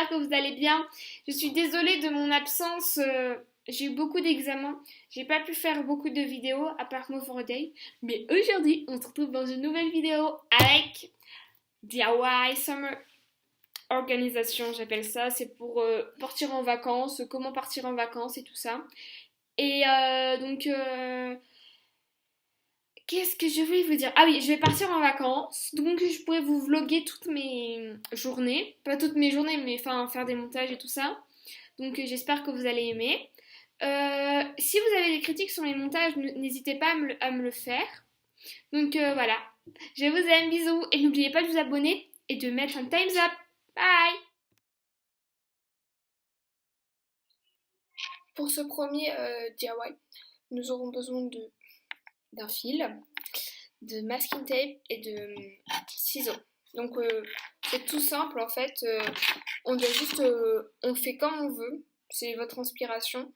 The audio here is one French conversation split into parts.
j'espère que vous allez bien. Je suis désolée de mon absence, j'ai eu beaucoup d'examens, j'ai pas pu faire beaucoup de vidéos à part Move for a Day. Mais aujourd'hui, on se retrouve dans une nouvelle vidéo avec DIY Summer Organisation, j'appelle ça. C'est pour partir en vacances, comment partir en vacances et tout ça. Et qu'est-ce que je voulais vous dire? Ah oui, je vais partir en vacances, donc je pourrais vous vlogger toutes mes journées. Pas toutes mes journées, mais enfin faire des montages et tout ça. Donc j'espère que vous allez aimer. Si vous avez des critiques sur les montages, n'hésitez pas à me le faire. Donc voilà, je vous aime, bisous. Et n'oubliez pas de vous abonner et de mettre un thumbs up. Bye! Pour ce premier DIY, nous aurons besoin d'un fil, de masking tape et de ciseaux. Donc c'est tout simple en fait, on doit juste, on fait comme on veut, c'est votre inspiration.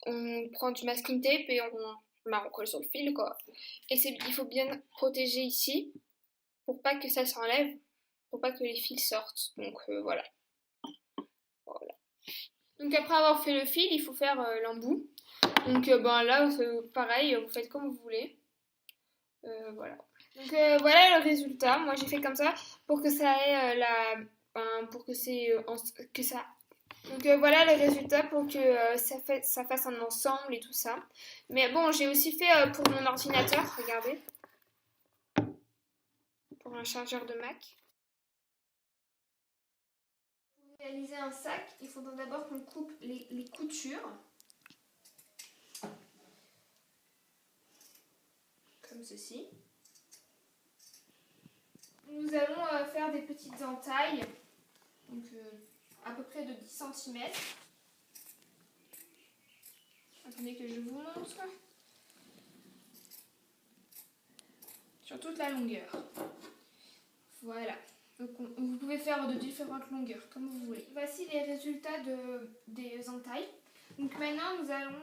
On prend du masking tape et on colle sur le fil quoi. Et il faut bien protéger ici pour pas que ça s'enlève, pour pas que les fils sortent. Donc voilà. Donc après avoir fait le fil, il faut faire l'embout. Donc là, pareil, vous faites comme vous voulez. Voilà. Donc voilà le résultat. Moi j'ai fait comme ça pour que ça ait pour que que ça. Donc voilà le résultat pour que ça fasse un ensemble et tout ça. Mais bon, j'ai aussi fait pour mon ordinateur, regardez. Pour un chargeur de Mac. Pour réaliser un sac, il faudra d'abord qu'on coupe les coutures. Comme ceci. Nous allons faire des petites entailles, donc à peu près de 10 cm. Attendez que je vous montre. Sur toute la longueur. Voilà. Donc vous pouvez faire de différentes longueurs, comme vous voulez. Voici les résultats des entailles. Donc maintenant, nous allons...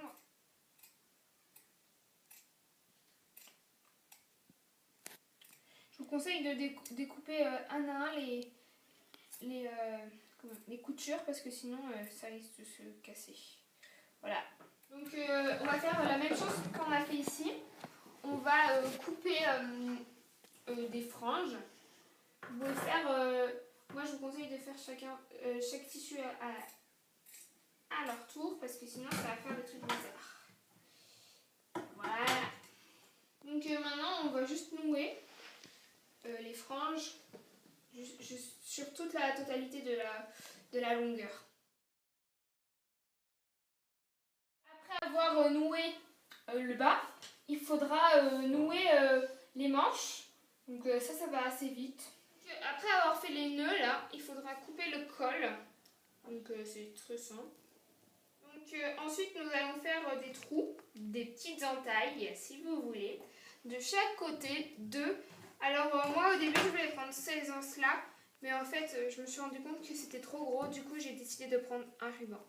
Je vous conseille de découper un à un les coutures parce que sinon ça risque de se casser. Voilà. Donc on va faire la même chose qu'on a fait ici. On va couper des franges. Vous pouvez faire, moi je vous conseille de faire chaque tissu à leur tour parce que sinon ça va faire des trucs bizarres. Voilà. Donc maintenant on va juste nouer les franges sur toute la totalité de la longueur. Après avoir noué le bas, il faudra nouer les manches. Donc ça va assez vite. Après avoir fait les nœuds là, il faudra couper le col. Donc c'est très simple. Donc ensuite nous allons faire des trous, des petites entailles si vous voulez, de chaque côté deux. Alors moi au début je voulais prendre ces anses là, mais en fait je me suis rendu compte que c'était trop gros, du coup j'ai décidé de prendre un ruban.